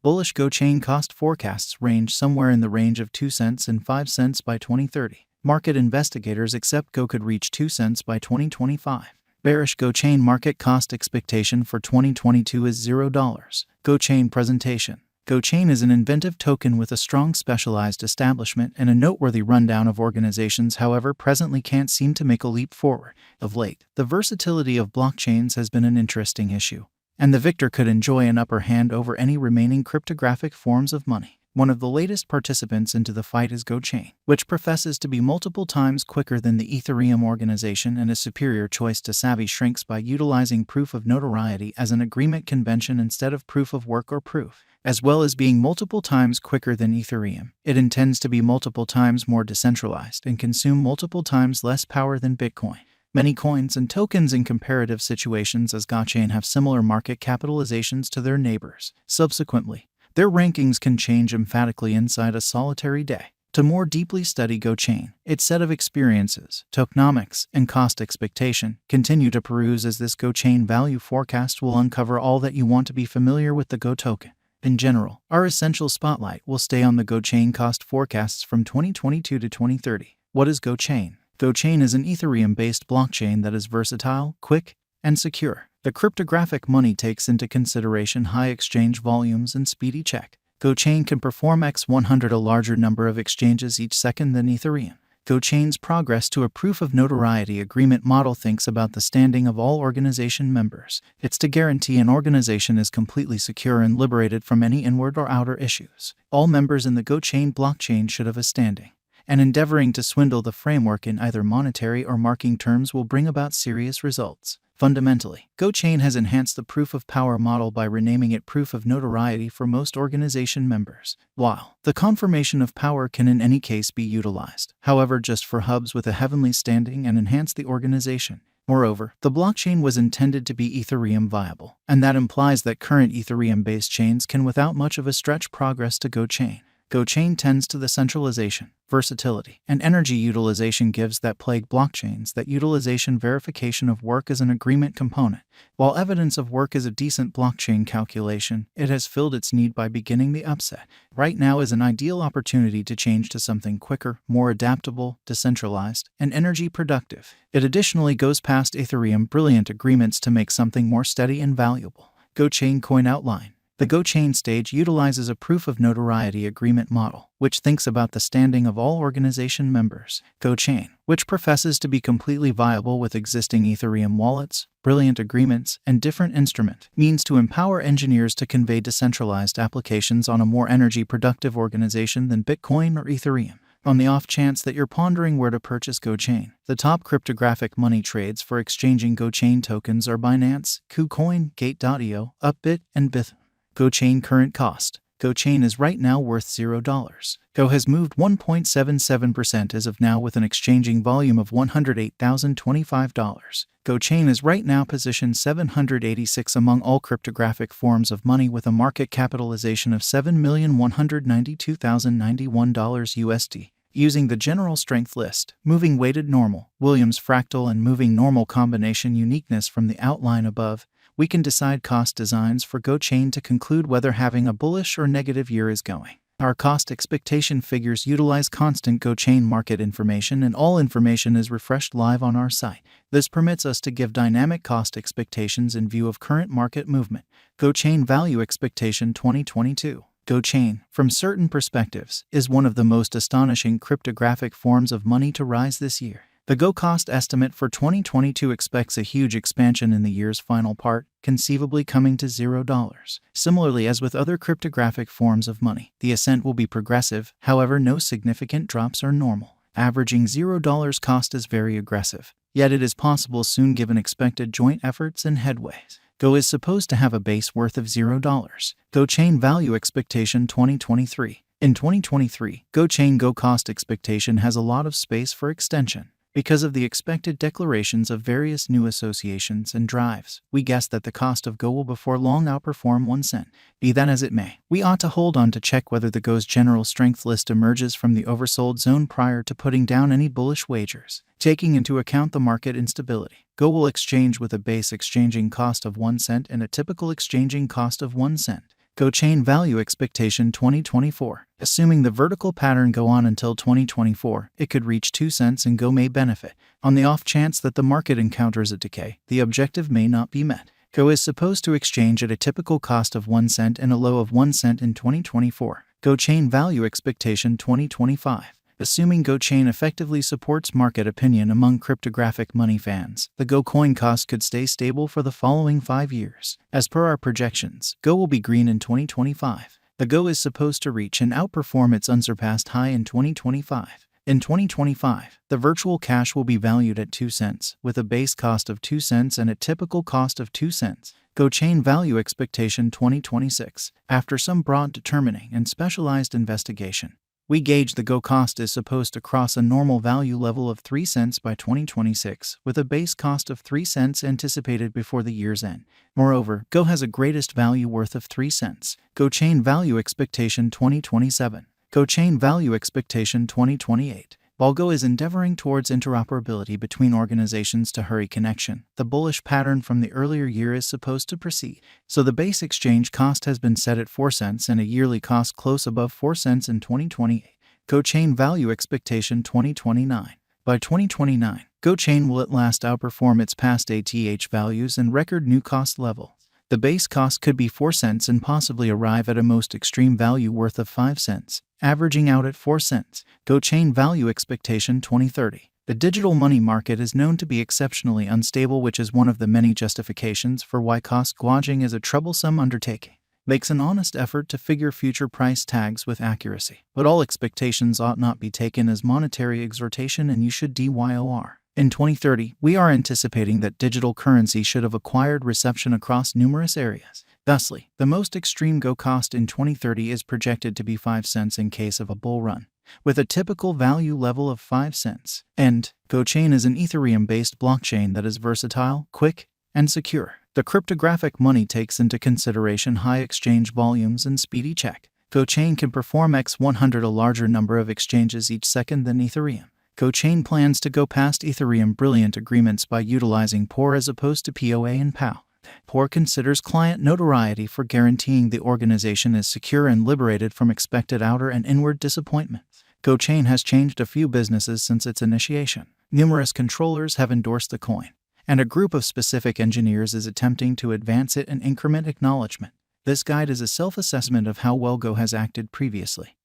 Bullish Gochain cost forecasts range somewhere in the range of 2 cents and 5 cents by 2030. Market investigators accept Go could reach 2 cents by 2025. Bearish Gochain market cost expectation for 2022 is $0. Gochain presentation. Gochain is an inventive token with a strong specialized establishment and a noteworthy rundown of organizations, however, presently can't seem to make a leap forward. Of late, the versatility of blockchains has been an interesting issue, and the victor could enjoy an upper hand over any remaining cryptographic forms of money. One of the latest participants into the fight is Gochain, which professes to be multiple times quicker than the Ethereum organization and a superior choice to savvy shrinks by utilizing proof of notoriety as an agreement convention instead of proof of work or proof. As well as being multiple times quicker than Ethereum, it intends to be multiple times more decentralized and consume multiple times less power than Bitcoin. Many coins and tokens in comparative situations as Gochain have similar market capitalizations to their neighbors. Subsequently, their rankings can change emphatically inside a solitary day. To more deeply study Gochain, its set of experiences, tokenomics, and cost expectation, continue to peruse as this Gochain value forecast will uncover all that you want to be familiar with the Go token. In general, our essential spotlight will stay on the Gochain cost forecasts from 2022 to 2030. What is Gochain? Gochain is an Ethereum-based blockchain that is versatile, quick, and secure. The cryptographic money takes into consideration high exchange volumes and speedy check. Gochain can perform x100 a larger number of exchanges each second than Ethereum. Gochain's progress to a proof of notoriety agreement model thinks about the standing of all organization members. It's to guarantee an organization is completely secure and liberated from any inward or outer issues. All members in the Gochain blockchain should have a standing, and endeavoring to swindle the framework in either monetary or marking terms will bring about serious results. Fundamentally, Gochain has enhanced the proof of power model by renaming it proof of notoriety for most organization members, while the confirmation of power can in any case be utilized, however just for hubs with a heavenly standing and enhance the organization. Moreover, the blockchain was intended to be Ethereum viable, and that implies that current Ethereum-based chains can without much of a stretch progress to Gochain. Gochain tends to the centralization, versatility, and energy utilization gives that plague blockchains that utilization verification of work as an agreement component. While evidence of work is a decent blockchain calculation, it has filled its need by beginning the upset. Right now is an ideal opportunity to change to something quicker, more adaptable, decentralized, and energy productive. It additionally goes past Ethereum brilliant agreements to make something more steady and valuable. Gochain coin outline. The Gochain stage utilizes a proof of notoriety agreement model, which thinks about the standing of all organization members. Gochain, which professes to be completely viable with existing Ethereum wallets, brilliant agreements, and different instrument, means to empower engineers to convey decentralized applications on a more energy-productive organization than Bitcoin or Ethereum. On the off chance that you're pondering where to purchase Gochain, the top cryptographic money trades for exchanging Gochain tokens are Binance, KuCoin, Gate.io, Upbit, and Bithum. Gochain current cost. Gochain is right now worth $0. Go has moved 1.77% as of now with an exchanging volume of $108,025. Gochain is right now positioned 786 among all cryptographic forms of money with a market capitalization of $7,192,091 USD. Using the general strength list, moving weighted normal, Williams fractal and moving normal combination uniqueness from the outline above, we can decide cost designs for Gochain to conclude whether having a bullish or negative year is going. Our cost expectation figures utilize constant Gochain market information, and all information is refreshed live on our site. This permits us to give dynamic cost expectations in view of current market movement. Gochain value expectation 2022. Gochain, from certain perspectives, is one of the most astonishing cryptographic forms of money to rise this year. The Go cost estimate for 2022 expects a huge expansion in the year's final part, conceivably coming to $0. Similarly, as with other cryptographic forms of money, the ascent will be progressive, however no significant drops are normal. Averaging $0 cost is very aggressive, yet it is possible soon given expected joint efforts and headways. Go is supposed to have a base worth of $0. Gochain value expectation 2023. In 2023, Gochain Go cost expectation has a lot of space for extension. Because of the expected declarations of various new associations and drives, we guess that the cost of Go will before long outperform 1 cent. Be that as it may, we ought to hold on to check whether the Go's general strength list emerges from the oversold zone prior to putting down any bullish wagers. Taking into account the market instability, Go will exchange with a base exchanging cost of 1 cent and a typical exchanging cost of 1 cent. Gochain Value Expectation 2024. Assuming the vertical pattern go on until 2024, it could reach 2 cents and Go may benefit. On the off chance that the market encounters a decay, the objective may not be met. Go is supposed to exchange at a typical cost of 1 cent and a low of 1 cent in 2024. Gochain Value Expectation 2025. Assuming Gochain effectively supports market opinion among cryptographic money fans, the Go coin cost could stay stable for the following 5 years. As per our projections, Go will be green in 2025. The Go is supposed to reach and outperform its unsurpassed high in 2025. In 2025, the virtual cash will be valued at 2 cents, with a base cost of 2 cents and a typical cost of 2 cents. Gochain Value Expectation 2026. After some broad determining and specialized investigation, we gauge the Go cost is supposed to cross a normal value level of 3 cents by 2026, with a base cost of 3 cents anticipated before the year's end. Moreover, Go has a greatest value worth of 3 cents. Gochain Value Expectation 2027. Gochain Value Expectation 2028. While Go is endeavoring towards interoperability between organizations to hurry connection, the bullish pattern from the earlier year is supposed to proceed. So the base exchange cost has been set at 4 cents and a yearly cost close above 4 cents in 2028. Gochain Value Expectation 2029. By 2029, Gochain will at last outperform its past ATH values and record new cost level. The base cost could be 4 cents and possibly arrive at a most extreme value worth of 5 cents, averaging out at 4 cents. Gochain Value Expectation 2030. The digital money market is known to be exceptionally unstable, which is one of the many justifications for why cost gouging is a troublesome undertaking. Makes an honest effort to figure future price tags with accuracy, but all expectations ought not be taken as monetary exhortation and you should DYOR. In 2030, we are anticipating that digital currency should have acquired reception across numerous areas. Thusly, the most extreme Go cost in 2030 is projected to be 5 cents in case of a bull run, with a typical value level of 5 cents. And Gochain is an Ethereum-based blockchain that is versatile, quick, and secure. The cryptographic money takes into consideration high exchange volumes and speedy check. Gochain can perform x100 a larger number of exchanges each second than Ethereum. Gochain plans to go past Ethereum brilliant agreements by utilizing POR as opposed to POA and POW. POR considers client notoriety for guaranteeing the organization is secure and liberated from expected outer and inward disappointments. Gochain has changed a few businesses since its initiation. Numerous controllers have endorsed the coin, and a group of specific engineers is attempting to advance it and increment acknowledgement. This guide is a self-assessment of how well Go has acted previously,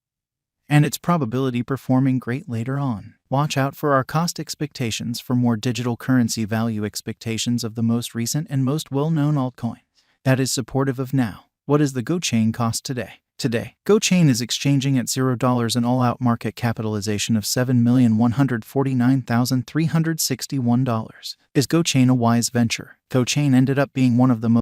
and its probability performing great later on. Watch out for our cost expectations for more digital currency value expectations of the most recent and most well-known altcoins. That is supportive of now. What is the Gochain cost today? Today, Gochain is exchanging at $0 an all-out market capitalization of $7,149,361. Is Gochain a wise venture? Gochain ended up being one of the most